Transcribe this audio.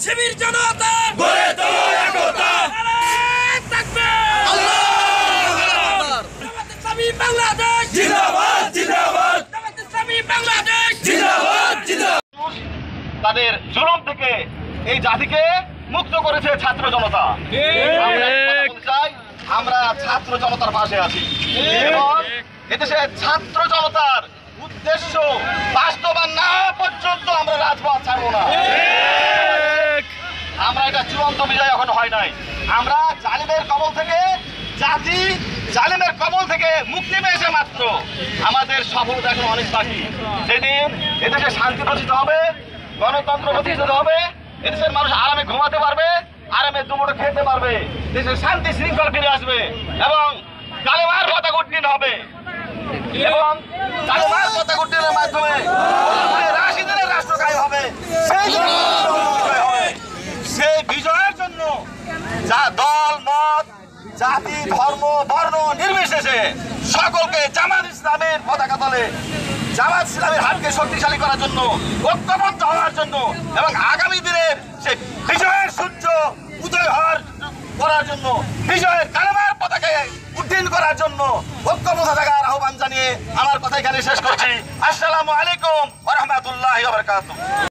শিবির জনতা গড়ে তোলো একতা। বাংলাদেশ জিন্দাবাদ জিন্দাবাদ বাংলাদেশ জিন্দাবাদ জিন্দাবাদ। তাদের জুলুম থেকে এই জাতিকে মুক্ত করেছে ছাত্র জনতা। আমরা একটা কথা বলতে চাই, আমরা ছাত্র জনতার পাশে আছি এবং এদেশে ছাত্র জনতার উদ্দেশ্য বাস্তবায়ন না পর্যন্ত আমরা রাজপথ ছাড়বো না। আমরা এটা চূড়ান্ত বিজয় এখন হয় নাই। আমরা জালিমের কবল থেকে জাতি জালিমের কবল থেকে মুক্তি পেয়েছে মাত্র। আমাদের সফলতা এখন অনেক বাকি। যেদিন এদেশে শান্তি প্রতিষ্ঠিত হবে, গণতন্ত্র প্রতিষ্ঠিত হবে, এদেশের মানুষ আরামে ঘুমাতে পারবে, আরামে দুমুঠো খেতে পারবে, দেশের শান্তি শৃঙ্খলা ফিরে আসবে এবং কালেমার পতাকা উড্ডীন হবে এবং কালেমার পতাকা উড্ডীনের মাধ্যমে রাশিদের রাষ্ট্র কায়েম হবে। সেই বিজয়ের জন্য যা দল মত জাতি ধর্ম বর্ণ নির্বিশেষে সকলকে জামাত ইসলামের পতাকা তলে জামাত ইসলামের হাতকে শক্তিশালী করার জন্য, ঐক্যবদ্ধ হওয়ার জন্য এবং আগামী দিনের সেই বিজয়ের সূর্য উদয় করার জন্য, বিজয়ের কালেমার পতাকায় উড্ডীন করার জন্য ঐক্যবদ্ধ থাকার আহ্বান জানিয়ে আমার কথা এখানে শেষ করছি। আসসালামু আলাইকুম ওয়া রাহমাতুল্লাহি ওয়া বারাকাতুহু।